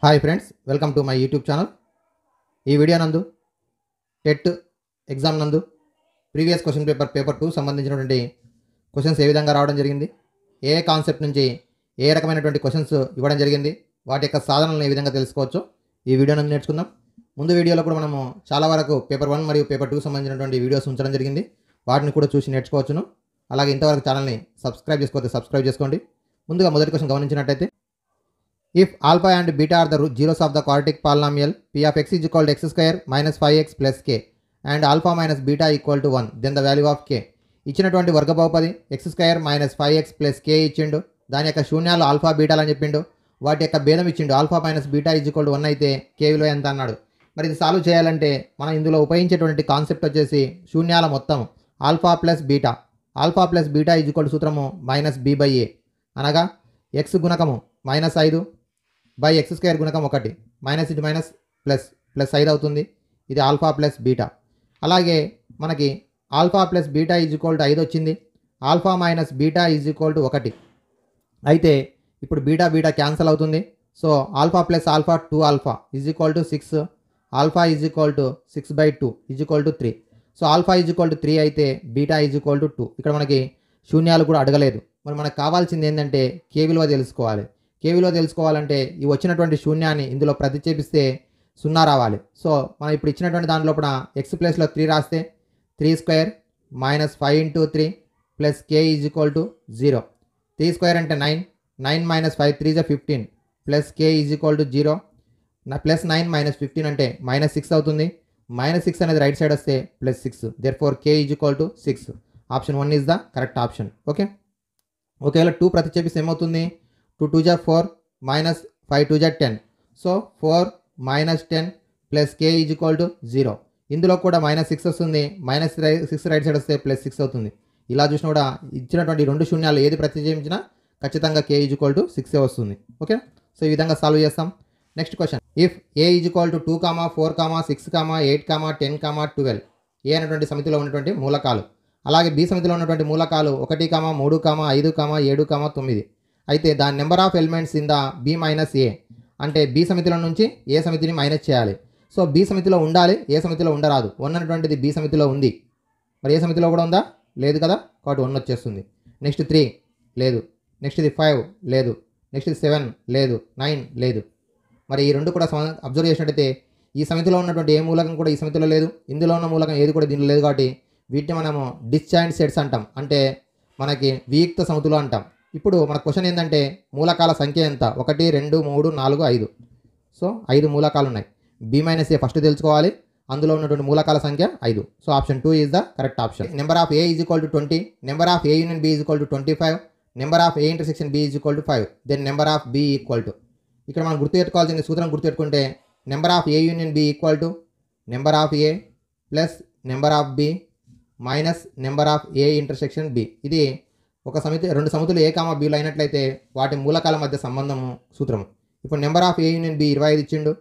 Hi friends, welcome to my YouTube channel. ఈ video నందు TET exam నందు previous question paper 2 సంబంధించినటువంటి questions ఏ విధంగా రావడం జరిగింది, ఏ కాన్సెప్ట్ నుంచి ఏ రకమైనటువంటి క్వశ్చన్స్ ఇవ్వడం జరిగింది, వాటి యొక్క సాధనలను ఏ విధంగా తెలుసుకోవచ్చో ఈ వీడియో నందు నేర్చుకుందాం. ముందు వీడియోలో కూడా మనము చాలా వరకు పేపర్ 1 మరియు పేపర్ 2 సంబంధించినటువంటి వీడియోస్ ఉంచడం జరిగింది. వాటిని కూడా చూసి నేర్చుకోవచ్చును. అలాగే ఇంతవరకు ఛానల్ని సబ్స్క్రైబ్ చేసుకోకపోతే సబ్స్క్రైబ్ చేసుకోండి. ముందుగా మొదటి క్వశ్చన్ గమనించినట్టయితే, if alpha and beta are the zeros of the quadratic polynomial p of x is equal to x square minus 5x plus k and alpha minus beta equal to 1, then the value of k. ఇచ్చినటువంటి వర్గ బహుపది x square minus 5x plus k ఇచ్చిండు. దాని యొక్క శూన్యాలు alpha బీటాలు అని చెప్పిండు. వాటి యొక్క భేదం ఇచ్చిండు. Alpha minus beta is equal to 1 అయితే k విలువ ఎంత అన్నాడు. మరి ఇది సాల్వ్ చేయాలంటే మనం ఇందులో ఉపయోగించేటువంటి కాన్సెప్ట్ వచ్చేసి శూన్యాల మొత్తం alpha plus beta. Alpha plus beta is equal to సూత్రము మైనస్ b బై a, అనగా x గుణకము మైనస్ 5 బై ఎక్స్ స్క్వేర్ గుణకం 1 minus into minus plus plus 5 అవుతుంది. ఇది ఆల్ఫా ప్లస్ బీటా. అలాగే మనకి alpha plus beta is equal to 5 వచ్చింది. Alpha minus beta is equal to 1 అయితే ఇప్పుడు బీటా బీటా క్యాన్సల్ అవుతుంది. So alpha plus alpha 2 alpha is equal to 6, alpha is equal to 6/2 is equal to 3. So alpha is equal to 3 అయితే beta is equal to 2. ఇక్కడ మనకి శూన్యాలు కూడా అడగలేదు. మరి మనకు కావాల్సింది ఏంటంటే కే విలువ తెలుసుకోవాలి. కే విలువ తెలుసుకోవాలంటే ఈ వచ్చినటువంటి శూన్యాన్ని ఇందులో ప్రతిక్షేపిస్తే 0 రావాలి. సో మనం ఇప్పుడు ఇచ్చినటువంటి దాని లోపల ఎక్స్ ప్లస్లో 3 రాస్తే 3 square minus 5 into 3 plus K is equal to 0. 3 square అంటే 9, 9 మైనస్ 5 3 జా 15 plus K is equal to 0. Plus 9 minus 15 అంటే మైనస్ 6 అవుతుంది. మైనస్ 6 అనేది రైట్ సైడ్ వస్తే plus 6, therefore K is equal to 6. Option 1 is the correct option. Okay, ఒకవేళ 2 ప్రతిక్షేపిస్తే ఏమవుతుంది, 2 2 జా 4 మైనస్ 5 2 జా 10. So 4 minus 10 plus K is equal to 0. ఇందులో కూడా మైనస్ 6 వస్తుంది. మైనస్ 6 రైట్ సైడ్ వస్తే ప్లస్ 6 అవుతుంది. ఇలా చూసినా కూడా ఇచ్చినటువంటి 2 శూన్యాలు ఏది ప్రతిక్షేపించినా ఖచ్చితంగా కే ఈజ్ ఈక్వల్ టు 6 వస్తుంది. ఓకే, సో ఈ విధంగా సాల్వ్ చేస్తాం. Next question, if A is equal to 2, 4, 6, 8, 10, 12 ఏ అనేటువంటి సమితిలో ఉన్నటువంటి మూలకాలు, అలాగే బి సమితిలో ఉన్నటువంటి మూలకాలు 1, 3, 5, 7, 9 అయితే దాని number of elements in the B minus A, అంటే బి సమితిలో నుంచి ఏ సమితిని మైనస్ చేయాలి. సో బి సమితిలో ఉండాలి, ఏ సమితిలో ఉండరాదు. 1 అనేటువంటిది బి సమితిలో ఉంది, మరి ఏ సమితిలో కూడా ఉందా, లేదు కదా, కాబట్టి 1 వచ్చేస్తుంది. నెక్స్ట్ 3 లేదు, నెక్స్ట్ ఇది 5 లేదు, నెక్స్ట్ ఇది 7 లేదు, 9 లేదు. మరి ఈ రెండు కూడా అబ్జర్వ్ చేసినట్టయితే ఈ సమితిలో ఉన్నటువంటి ఏ మూలకం కూడా ఈ సమితిలో లేదు, ఇందులో ఉన్న మూలకం ఏది కూడా దీనిలో లేదు. కాబట్టి వీటిని మనము డిస్జాయింట్ సెట్స్ అంటాం, అంటే మనకి వియుక్త సమితులు అంటాం. ఇప్పుడు మన క్వశ్చన్ ఏంటంటే మూలకాల సంఖ్య ఎంత, 1 2 3 4 5. సో 5 మూలకాలు ఉన్నాయి. బి మైనస్ ఏ ఫస్ట్ తెలుసుకోవాలి, అందులో ఉన్నటువంటి మూలకాల సంఖ్య 5. So option 2 is the correct option. Number of A is equal to 20, number of A union B is equal to 25, number of A intersection B is equal to 5, then number of B equal to. ఇక్కడ మనం గుర్తుపెట్టుకోవాల్సిన సూత్రం గుర్తుపెట్టుకుంటే number of A union B equal to number of A plus number of B minus number of A intersection B. ఇది ఒక సమితి, 2 సమితులు ఏ comma బీలు అయినట్లయితే వాటి మూలకాల మధ్య సంబంధము సూత్రము. ఇప్పుడు number of A union B 25 ఇచ్చిండు,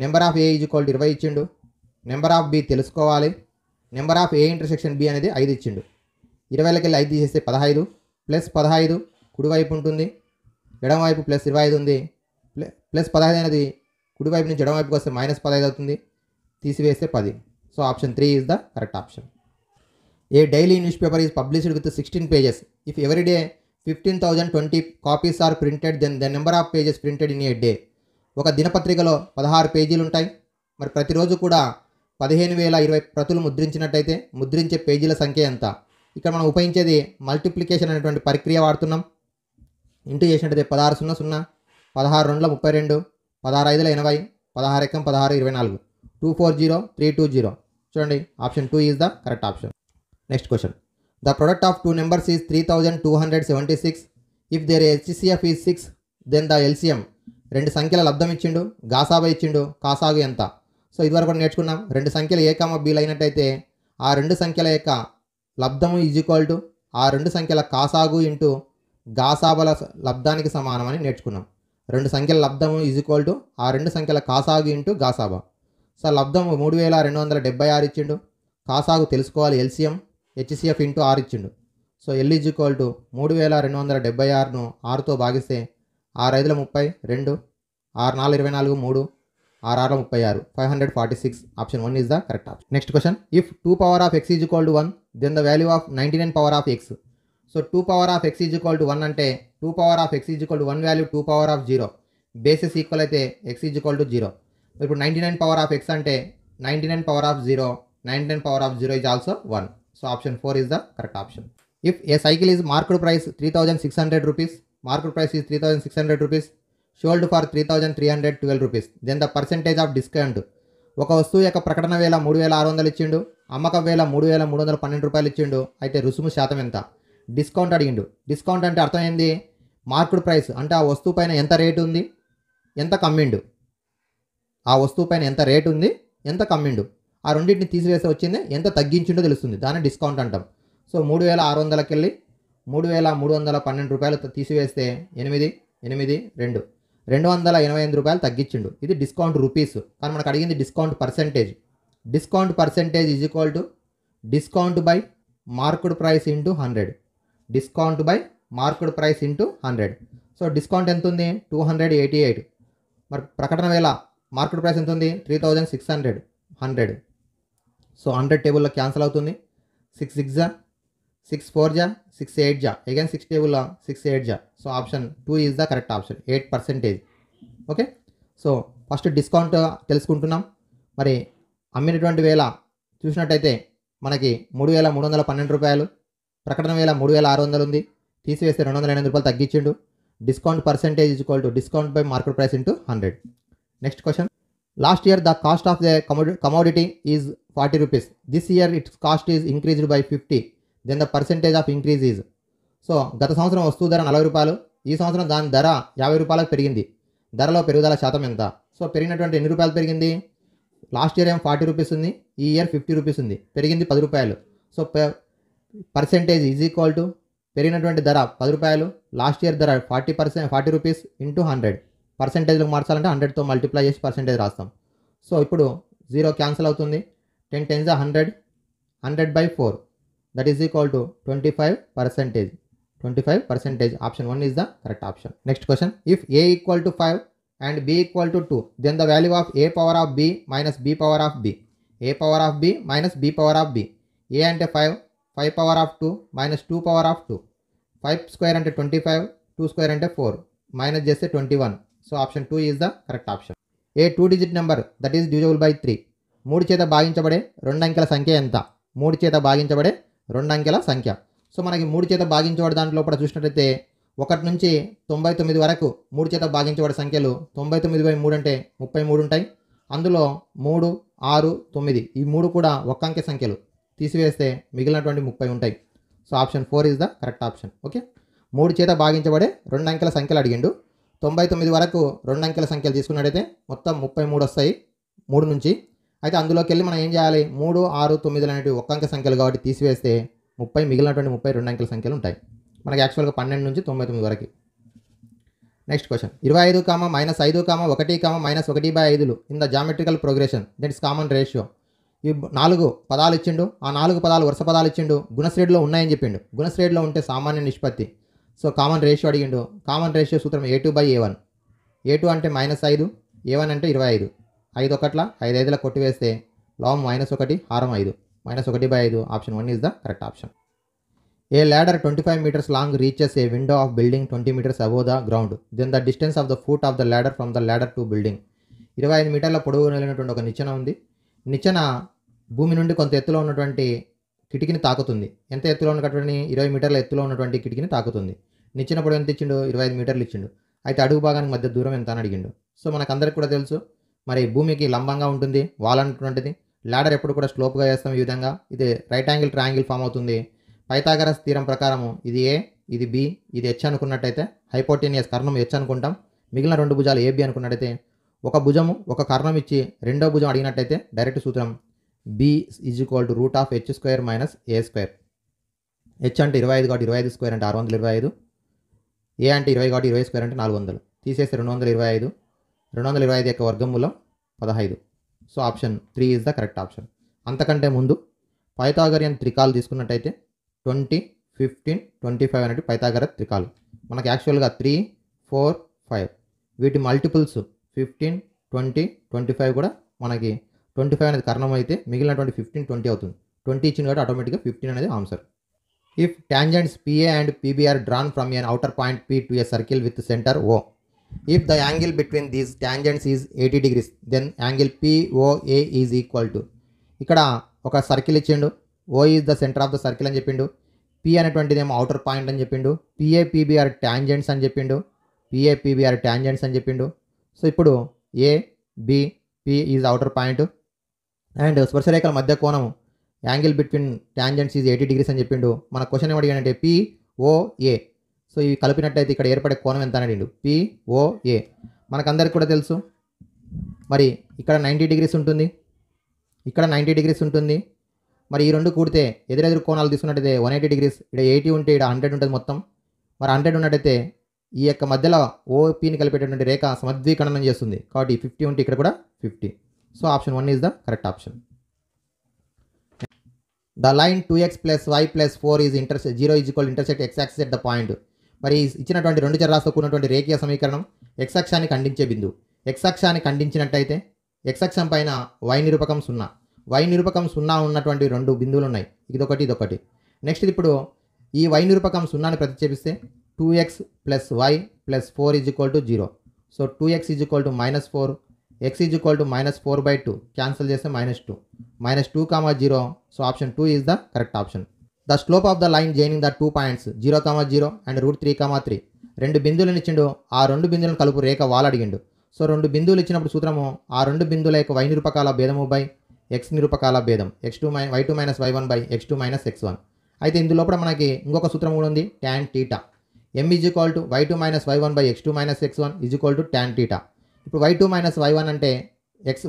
number of A is equal to 20 ఇచ్చిండు, నెంబర్ ఆఫ్ బి తెలుసుకోవాలి, number of A intersection B అనేది 5 ఇచ్చిండు. 20లోకి వెళ్ళి 5 తీసేస్తే 15 ప్లస్ 15 కుడివైపు ఉంటుంది, ఎడమవైపు ప్లస్ 25 ఉంది, ప్లస్ 15 అనేది కుడివైపు నుంచి ఎడమవైపుకి వస్తే మైనస్ 15 అవుతుంది, తీసివేస్తే 10. So option 3 is the correct option. A daily newspaper is published with 16 pages. If every day 15,020 copies are printed, then the number of pages printed in a day. ఒక దినపత్రికలో 16 పేజీలు ఉంటాయి. మరి ప్రతిరోజు కూడా 15,020 ప్రతులు ముద్రించినట్టయితే ముద్రించే పేజీల సంఖ్య ఎంత. ఇక్కడ మనం ఉపయోగించేది మల్టిప్లికేషన్ అనేటువంటి ప్రక్రియ వాడుతున్నాం. ఇంటూ చేసినట్టయితే 16 0 0, 16 2 32, 16 5 80, 16 1 16 24, 240 320. చూడండి, option 2 is the correct option. Next question, the product of 2 numbers is 3276. If there HCF is 6, then the LCM. 2 సంఖ్యల లబ్ధం ఇచ్చిండు, గాసాబా ఇచ్చిండు, కాసాగు ఎంత. సో ఇదివరకు కూడా నేర్చుకున్నాం. 2 సంఖ్యలు ఏ కామా బీలు అయినట్టయితే ఆ 2 సంఖ్యల యొక్క లబ్ధము ఈజ్ ఈక్వల్ టు ఆ 2 సంఖ్యల కాసాగు ఇంటూ గాసాబల లబ్ధానికి సమానం అని నేర్చుకున్నాం. 2 సంఖ్యల లబ్ధము ఈజ్ ఈక్వల్ టు ఆ 2 సంఖ్యల కాసాగు ఇంటూ గాసాబా. సో లబ్ధము 3276 ఇచ్చిండు, కాసాగు తెలుసుకోవాలి ఎల్సిఎం, హెచ్సిఎఫ్ ఇంటూ 6 ఇచ్చిండు. So L is equal to 3276ను 6తో భాగిస్తే 6 5 30, 2 6 4 24 3 6 6 36 546 option 1 is the correct option. Next question, if 2 power of x is equal to 1 then the value of 99 power of x. So 2 power of x is equal to 1 అంటే 2 power of x is equal to 1 value 2 power of 0 bases equal అయితే x is equal to 0. ఇప్పుడు 99 power of x అంటే 99 power of 0, 99 power of 0 is also 1. So option 4 is the correct option. If a cycle is marked price 3600 rupees, marked price is 3600 rupees, sold for 3312 rupees, then the percentage of discount. ఒక వస్తువు యొక్క ప్రకటన వేల 3600 ఇచ్చిండు, అమ్మకం వేల 3312 రూపాయలు ఇచ్చిండు, అయితే రుసుము శాతం ఎంత? డిస్కౌంట్ అడిగిండు. డిస్కౌంట్ అంటే అర్థం ఏంది? మార్క్డ్ ప్రైస్ అంటే ఆ వస్తువు పైన ఎంత రేటు ఉంది, ఎంత కమ్మిండు, ఆ వస్తువు పైన ఎంత రేటు ఉంది, ఎంత కమ్మిండు, ఆ రెండింటిని తీసివేసి వచ్చింది ఎంత తగ్గించిండో తెలుస్తుంది, దాన్ని డిస్కౌంట్ అంటాం. సో 3600కి వెళ్ళి 3312 రూపాయలు తీసివేస్తే 288 రూపాయలు తగ్గించిండు. ఇది డిస్కౌంట్ రూపీస్, కానీ మనకు అడిగింది discount percentage. Discount percentage is equal to discount by marked price into 100. Discount by marked price into 100. So discount ఎంత ఉంది? 288. మరి ప్రకటన వేళ మార్కెట్ ప్రైస్ ఎంత ఉంది? 3600. 100. సో 100 టేబుల్లో క్యాన్సిల్ అవుతుంది. 6 6 జా, 6 4 జా, 6 8 జా, అగైన్ 6 టేబుల్లో 6 8 జా. So option 2 is the correct option, 8%. Okay, so first discount తెలుసుకుంటున్నాం. మరి అమ్మినటువంటి వేళ చూసినట్టయితే మనకి 3312 రూపాయలు, ప్రకటన వేళ 3600 ఉంది, తీసివేస్తే 208 రూపాయలు తగ్గించిండు. Discount percentage is equal to discount by market price into 100. Next question, last year the cost of the commodity is 40 rupees, this year its cost is increased by 50, then the percentage of increase is. So గత సంవత్సరం వస్తువు ధర 40 రూపాయలు, ఈ సంవత్సరం దాని ధర 50 రూపాయలకు పెరిగింది, ధరలో పెరుగుదల శాతం ఎంత? సో పెరిగినటువంటి ఎన్ని రూపాయలు పెరిగింది? లాస్ట్ ఇయర్ ఏం 40 రూపీస్ ఉంది, ఈ ఇయర్ 50 రూపీస్ ఉంది, పెరిగింది 10 రూపాయలు. So percentage is equal to పెరిగినటువంటి ధర 10 రూపాయలు, లాస్ట్ ఇయర్ ధర 40 రూపీస్ ఇంటూ 100. పర్సెంటేజ్లకు మార్చాలంటే 100తో మల్టిప్లై చేసి పర్సెంటేజ్ రాస్తాం. సో ఇప్పుడు 0 క్యాన్సిల్ అవుతుంది. 10 10 100, 100 by 4, that is equal to 25%. 25%. Option 1 is the correct option. Next question, if A equal to 5 and B equal to 2, then the value of A power of B minus B power of B. A power of B minus B power of B. A అంటే 5, 5 power of 2 minus 2 power of 2. 5 square అంటే 25, 2 square అంటే 4, minus చేస్తే 21. So option 2 is the correct option. A 2 digit number that is divisible by 3. 3 చేత భాగించబడే 2 అంకెల సంఖ్య ఎంత? 3 చేత భాగించబడే 2 అంకెల సంఖ్య. సో మనకి 3 చేత భాగించబడే దాంట్లో కూడా చూసినట్లయితే 1 నుంచి 99 వరకు 3 చేత భాగించబడే సంఖ్యలు 99/3 అంటే 33 ఉంటాయి. అందులో 3, 6, 9 ఈ 3 కూడా ఒక్క అంకె సంఖ్యలు, తీసివేస్తే మిగిలినటువంటి 30 ఉంటాయి. So option 4 is the correct option. Okay, 3 చేత భాగించబడే 2 అంకెల సంఖ్యలు అడిగిండు. 99 వరకు 2 అంకెల సంఖ్యలు తీసుకున్నట్టయితే మొత్తం 33 వస్తాయి 3 నుంచి. అయితే అందులోకి వెళ్ళి మనం ఏం చేయాలి? 3, 6, 9 అనేవి ఒక్క అంకె సంఖ్యలు కాబట్టి తీసివేస్తే 30, మిగిలినటువంటి 32 అంకెల సంఖ్యలు ఉంటాయి. మనకి యాక్చువల్గా 12 నుంచి 99 వరకు. Next question, 25, -5, -1, -1/5 in the geometrical progression that is common ratio. ఈ 4 పదాలు ఇచ్చిండు, ఆ 4 పదాలు వరుస పదాలు ఇచ్చిండు, గుణశ్రేణిలో ఉన్నాయని చెప్పిండు. గుణశ్రేణిలో ఉంటే సామాన్య నిష్పత్తి. సో కామన్ రేషియో అడిగిండు. కామన్ రేషియో సూత్రం A2/A1. A2 అంటే -5, A1 అంటే 25. 5 ఒకట్ల 5 5ల కొట్టివేస్తే లాభం -1, హారం 5, -1/5. Option 1 is the correct option. A ladder 25 meters long reaches a window of building 20 meters above the ground. Then the distance of the foot of the ladder from the ladder to building. 25 మీటర్ల పొడవు కలిగినటువంటి ఒక నిచ్చెన ఉంది. నిచ్చెన భూమి నుండి కొంత ఎత్తులో ఉన్నటువంటి కిటికీని తాకుతుంది. ఎంత ఎత్తులో ఉన్నటువంటి 20 మీటర్ల ఎత్తులో ఉన్నటువంటి కిటికీని తాకుతుంది. నిచ్చెన పొడవు ఎంత ఇచ్చిండు? 25 మీటర్లు ఇచ్చిండు. అయితే అడుగు భాగానికి మధ్య దూరం ఎంత అని అడిగిండు. సో మనకందరికి కూడా తెలుసు, మరి భూమికి లంబంగా ఉంటుంది వాల్ అన్నటువంటిది. ల్యాడర్ ఎప్పుడు కూడా స్లోప్గా వేస్తాం ఈ విధంగా. ఇది రైట్ యాంగిల్ ట్రయాంగిల్ ఫామ్ అవుతుంది. పైథాగరస్ థీరం ప్రకారం ఇది ఏ, ఇది బి, ఇది హెచ్ అనుకున్నట్టయితే హైపోటెనియస్ కర్ణం హెచ్ అనుకుంటాం. మిగిలిన 2 భుజాలు ఏబి అనుకున్నట్టయితే ఒక భుజము ఒక కర్ణం ఇచ్చి రెండో భుజం అడిగినట్టయితే డైరెక్ట్ సూత్రం B is equal to root of h² minus a². H అంటే 25 కాబట్టి 25 స్క్వేర్ అంటే 625. ఏ అంటే 20 కాబట్టి 20 స్క్వేర్ అంటే 400. తీసేస్తే 225. 225 యొక్క వర్గమూలం 15. So option 3 is the correct option. అంతకంటే ముందు పైథాగరియన్ త్రికాలు తీసుకున్నట్టయితే 20, 15, 25 అనేవి పైథాగరస్ త్రికాలు. మనకి యాక్చువల్గా 3, 4, 5 వీటి మల్టిపుల్స్ 15, 20, 25 కూడా మనకి 25 అనేది కర్ణం అయితే మిగిలినటువంటి 15, 20 అవుతుంది. 20 ఇచ్చింది కాబట్టి ఆటోమేటిక్గా 15 అనేది answer. If tangents PA and PB are drawn from an outer point P to a circle with center O. If the angle between these tangents is 80 degrees, then angle POA is equal to. ఇక్కడ ఒక circle ఇచ్చిండు. O is the center of the circle అని చెప్పిండు. P అనేటువంటిది ఏమో outer point అని చెప్పిండు. PA PB are tangents అని చెప్పిండు. PA PB are tangents అని చెప్పిండు. సో ఇప్పుడు A B P is outer point and స్పర్శరేఖల మధ్య కోణం angle between tangents is 80 degrees అని చెప్పిండు. మన క్వశ్చన్ ఏమడిగానంటే POA. సో ఇవి కలిపినట్టయితే ఇక్కడ ఏర్పడే కోణం ఎంత అని అడిగిండు. POA మనకందరికి కూడా తెలుసు. మరి ఇక్కడ 90 degrees ఉంటుంది, ఇక్కడ 90 degrees ఉంటుంది. మరి ఈ రెండు కూడితే ఎదురెదురు కోణాలు తీసుకున్నట్టయితే 180 degrees. ఇక్కడ 80 ఉంటే ఇక్కడ 100 ఉంటుంది మొత్తం. మరి 100 ఉన్నట్టయితే ఈ యొక్క మధ్యలో OPని కలిపేటటువంటి రేఖ సమద్వీకరణం చేస్తుంది. కాబట్టి 50 ఉంటే ఇక్కడ కూడా 50. So option 1 is the correct option. The line 2x + y + 4 is zero is equal intersect x axis at the point. మరి ఇచ్చినటువంటి రెండు చరరాశితో కూడినటువంటి రేఖీయ సమీకరణం x అక్షాన్ని ఖండించే బిందువు. x అక్షాన్ని ఖండించినట్టయితే x అక్షం పైన y నిరూపకం 0. y నిరూపకం 0 ఉన్నటువంటి రెండు బిందువులు ఉన్నాయి. ఇదొకటి ఇదొకటి. నెక్స్ట్ ఇప్పుడు ఈ y నిరూపకం 0ని ప్రతిక్షేపిస్తే 2x + y + 4 is equal to 0. So 2x is equal to -4, x is equal to -4/2. Cancel చేస్తే -2. -2, 0. So option 2 is the correct option. The slope of the line joining the 2 points 0, 0 and √3, 3. రెండు బిందువులను ఇచ్చిండు. ఆ రెండు బిందువులను కలుపు రేఖ wall అడిగిండు. So రెండు బిందువులు ఇచ్చినప్పుడు సూత్రము ఆ రెండు బిందువుల యొక్క y నిరూపకాల భేదము బై x నిరూపకాల భేదం y2 - y1 by x2 - x1. అయితే ఇందులో కూడా మనకి ఇంకొక సూత్రం కూడా ఉంది, tan θ. m is equal to y2 - y1 by x2 - x1 is equal to tan θ. ఇప్పుడు y2 - y1 అంటే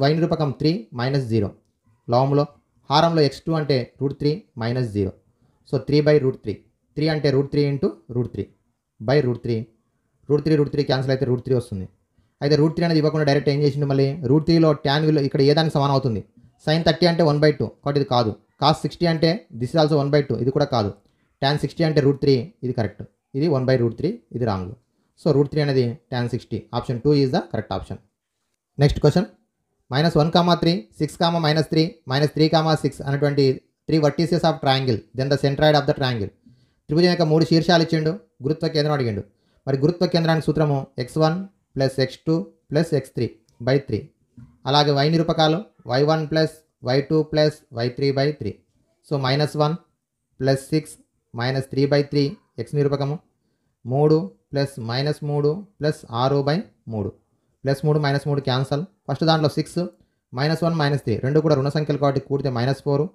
y నిరూపకం 3 - 0. లవంలో హారంలో x2 అంటే √3 - 0. సో 3/√3. 3 అంటే √3 × √3 బై √3. √3 క్యాన్సిల్ అయితే √3 వస్తుంది. అయితే √3 అనేది ఇవ్వకుండా డైరెక్ట్ ఏం చేసిండు, మళ్ళీ √3లో tan విలువ ఇక్కడ ఏ దానికి సమానం అవుతుంది. sin 30 అంటే 1/2 కాబట్టి ఇది కాదు. cos 60 అంటే దిస్ ఇస్ ఆల్సో 1/2 ఇది కూడా కాదు. tan 60 అంటే √3 ఇది కరెక్ట్. ఇది 1/√3 ఇది రాంగ్. సో √3 అనేది tan 60. Option 2 is the correct option. Next question -1, 3, 6, -3, -3, 6 అనేటువంటి 3 vertices of triangle then the centroid of the triangle. త్రిభుజం యొక్క 3 శీర్షాలు ఇచ్చిండు. గురుత్వ కేంద్రం అడిగిండు. మరి గురుత్వ కేంద్రానికి సూత్రము x1 + x2 + x3 బై 3. అలాగే y నిరూపకాలు y1 + y2 + y3/3. So -1 + 6 - 3/3 x నిరూపకము 3 + -3 + 6/3. +3 - 3 cancel. First దాంట్లో 6 -1 - 3 రెండు కూడా రుణ సంఖ్యలు కాబట్టి కూడితే -4.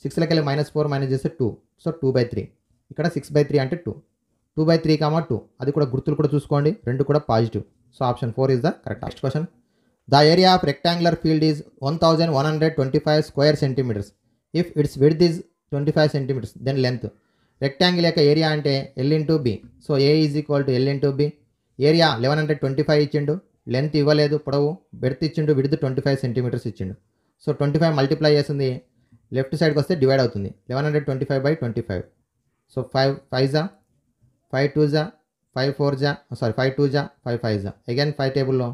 6లోకి వెళ్ళి -4 మైనస్ చేస్తే 2. సో 2/3. ఇక్కడ 6/3 అంటే 2. 2/3, 2 అది కూడా గుర్తులు కూడా చూసుకోండి, రెండు కూడా positive. So option 4 is the correct. Next question the area of rectangular field is 1125 square centimetres. If its width is 25 centimeters then length. Rectangle యొక్క ఏరియా అంటే L × B. So A is equal to L × B. Area 1125 ఇచ్చిండు, length ఇవ్వలేదు, పొడవు breadth ఇచ్చిండు, width 25 centimeters ఇచ్చిండు. So 25 multiply చేస్తుంది left సైడ్కి వస్తే డివైడ్ అవుతుంది 1125/25. సో 5 5 5 2 5 4 5 2 5 5 అగైన్ 5 టేబుల్లో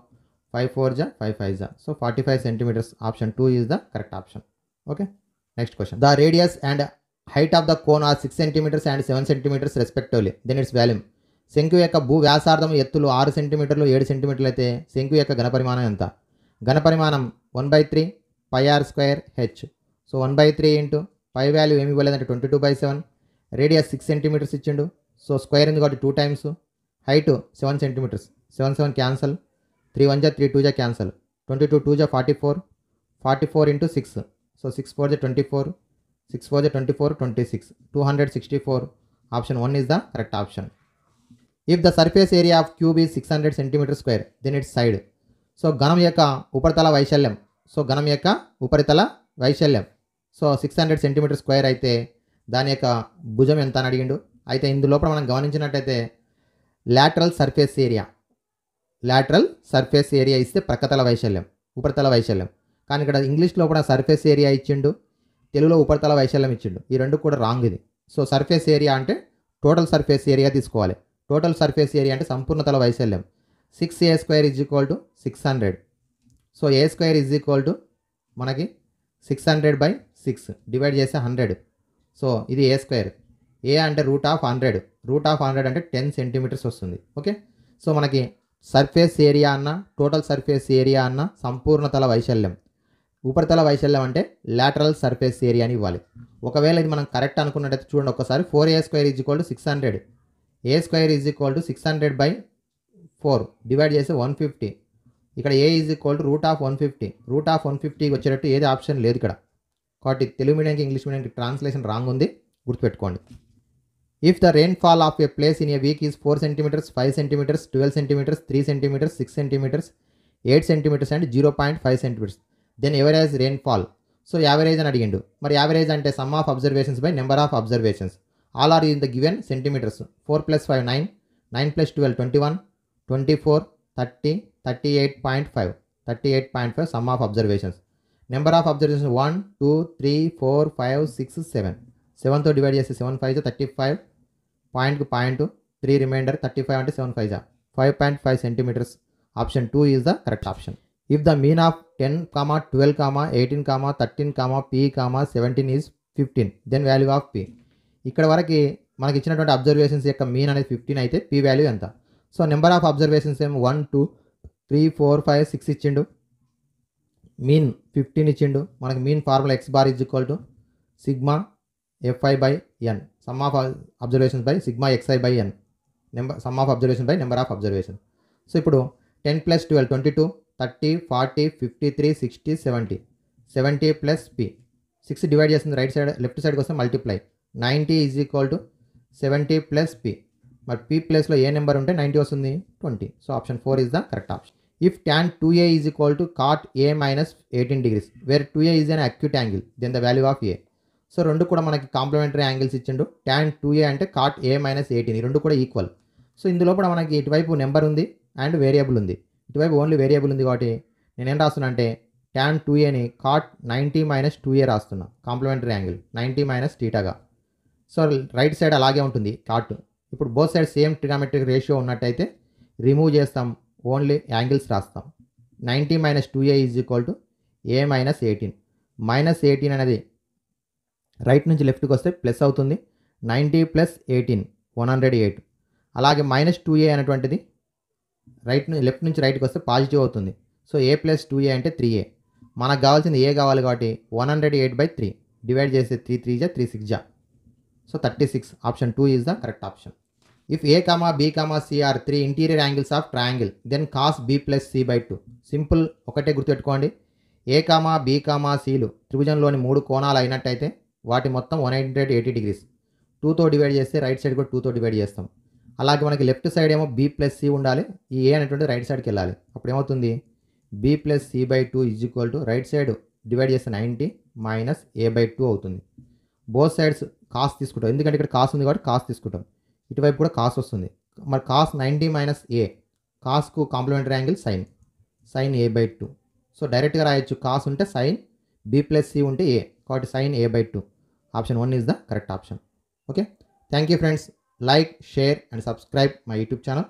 5 4 5 5 so 45 centimeters. Option 2 is the correct option. Okay, next question the radius and height of the cone are 6 centimeters and 7 centimeters respectively then its volume. శంకు యొక్క భూ వ్యాసార్థం ఎత్తులు 6 centimeters 7 centimeters అయితే శంకు యొక్క ఘనపరిమాణం ఎంత? ఘనపరిమాణం 1/3 πr²h. So 1/3 into pi value ఏమి ఇవ్వలేదంటే 22/7. రేడియస్ 6 centimeters ఇచ్చిండు. సో స్క్వేర్ ఉంది కాబట్టి 2 times. Height 7 centimeters. 7 7 cancel. 3 1 3 2 cancel. 22 2 44. 44 into 6. సో 6 4 24. 6 4 24 26. 264. Option 1 is the correct option. If the surface area of cube is 600 centimeters square then its side. So ఘనం యొక్క ఉపరితల వైశాల్యం. సో ఘనం యొక్క ఉపరితల వైశాల్యం సో 600 centimeters square అయితే దాని యొక్క భుజం ఎంత అని అడిగిండు. అయితే ఇందులోపల మనం గమనించినట్టయితే లాటరల్ సర్ఫేస్ ఏరియా ఇస్తే ప్రక్కతల వైశాల్యం, ఉపరితల వైశాల్యం. కానీ ఇక్కడ ఇంగ్లీష్లో కూడా సర్ఫేస్ ఏరియా ఇచ్చిండు, తెలుగులో ఉపరితల వైశాల్యం ఇచ్చిండు. ఈ రెండు కూడా రాంగ్ ఇది. సో సర్ఫేస్ ఏరియా అంటే టోటల్ సర్ఫేస్ ఏరియా తీసుకోవాలి. టోటల్ సర్ఫేస్ ఏరియా అంటే సంపూర్ణతల వైశాల్యం. 6a² = 600. So A square is equal to మనకి 600/6 డివైడ్ చేస్తే 100. సో ఇది ఏ స్క్వేర్. ఏ అంటే √100. √100 అంటే 10 సెంటీమీటర్స్ వస్తుంది. ఓకే. సో మనకి సర్ఫేస్ ఏరియా అన్న, టోటల్ సర్ఫేస్ ఏరియా అన్న, సంపూర్ణతల వైశాల్యం, ఉపరితల వైశాల్యం అంటే లాటరల్ సర్ఫేస్ ఏరియా అని ఇవ్వాలి. ఒకవేళ ఇది మనం కరెక్ట్ అనుకున్నట్టయితే చూడండి ఒకసారి. 4a² = 600. a² = 600/4 డివైడ్ చేస్తే 150. ఇక్కడ a √150. √150 వచ్చేటట్టు ఏది ఆప్షన్ లేదు ఇక్కడ. కాబట్టి తెలుగు మీడియంకి ఇంగ్లీష్ మీడియంకి ట్రాన్స్లేషన్ రాంగ్ ఉంది, గుర్తుపెట్టుకోండి. If the rainfall of a place in a week is 4 centimetres, 5 centimetres, 12 centimetres, 3 centimetres, 6 centimetres, 8 centimetres and 0.5 centimetres, then average rainfall. So average అని అడిగిండు. మరి యావరేజ్ అంటే sum of observations by number of observations. All are in the given centimetres. 4 + 5 9, 9 + 12 21, 24, 30, 38.5. 38.5 sum of observations. Number of observations 1, 2, 3, 4, 5, 6, 7. 7తో divide చేస్తే 7 5 35, పాయింట్కి point 3 reminder 35 అంటే 7 5 5.5 centimetres. Option 2 is the correct option. If the mean of 10, 12, 18, 13, p, 17 is 15, then value of p. ఇక్కడ వరకు మనకి ఇచ్చినటువంటి observations యొక్క mean అనేది 15 అయితే p వాల్యూ ఎంత? సో నెంబర్ ఆఫ్ అబ్జర్వేషన్స్ ఏమో 1, 2, 3, 4, 5, 6 ఇచ్చిండు. మీన్ 15 ఇచ్చిండు. మనకి mean formula x bar = σ/fi/n, some of observations by σxi/n, some of observation by number of observation. So ఇప్పుడు 10 + 12 22, 30, 40, 53, 60, 70. 70 + p. 6 డివైడ్ చేస్తుంది రైట్ సైడ్, లెఫ్ట్ సైడ్కి వస్తే మల్టిప్లై. 90 = 70 + p. మరి p ప్లేస్లో ఏ నెంబర్ ఉంటే 90 వస్తుంది? 20. So option 4 is the correct option. If tan 2a = cot a - 18 degrees, where 2a is an acute angle, then the value of a. So రెండు కూడా మనకి complementary angles ఇచ్చిండు. tan 2a అంటే cot a - 18, ఈ రెండు కూడా ఈక్వల్. సో ఇందులో కూడా మనకి ఇటువైపు నెంబర్ ఉంది అండ్ వేరియబుల్ ఉంది. ఇటువైపు ఓన్లీ వేరియబుల్ ఉంది కాబట్టి నేనేం రాస్తున్నా అంటే tan 2aని cot 90 - 2a రాస్తున్నా. కాంప్లిమెంటరీ యాంగిల్ 90 - θగా. సో రైట్ సైడ్ అలాగే ఉంటుంది కాట్. ఇప్పుడు both side same trigonometric ratio ఉన్నట్టయితే రిమూవ్ చేస్తాం, ఓన్లీ యాంగిల్స్ రాస్తాం. 90 - 2a = a - 18. -18 అనేది రైట్ నుంచి లెఫ్ట్కి వస్తే ప్లస్ అవుతుంది. 90 + 18 108. అలాగే -2a అనేటువంటిది లెఫ్ట్ నుంచి రైట్కి వస్తే పాజిటివ్ అవుతుంది. సో a + 2a అంటే 3a. మనకు కావాల్సింది ఏ కావాలి కాబట్టి 108/3 డివైడ్ చేస్తే 3 3 జా 3 6 జా. So 36. Option 2 is the correct option. If a, b, c are 3 interior angles of triangle, then cos b + c/2. Simple, ఒకటే గుర్తుపెట్టుకోండి. a, b, cలు త్రిభుజంలోని 3 కోణాలు అయినట్టయితే వాటి మొత్తం 180 degrees. 2తో డివైడ్ చేస్తే రైట్ సైడ్ కూడా 2తో డివైడ్ చేస్తాం. అలాగే మనకి లెఫ్ట్ సైడ్ ఏమో b + c ఉండాలి. ఈ a అనేటువంటి రైట్ సైడ్కి వెళ్ళాలి. అప్పుడు ఏమవుతుంది? b + c/2 right side divide చేస్తే 90 - a/2 అవుతుంది. బోత్ సైడ్స్ కాస్ తీసుకుంటాం, ఎందుకంటే ఇక్కడ కాస్ ఉంది కాబట్టి కాస్ తీసుకుంటాం. ఇటువైపు కూడా కాస్ వస్తుంది. మరి cos 90 - a, కాస్కు complementary angle sin a/2. So డైరెక్ట్గా రాయొచ్చు. కాస్ ఉంటే sin, b + c ఉంటే a, కాబట్టి sin a/2. Option 1 is the correct option. Okay. Thank you friends. Like, share and subscribe my YouTube channel.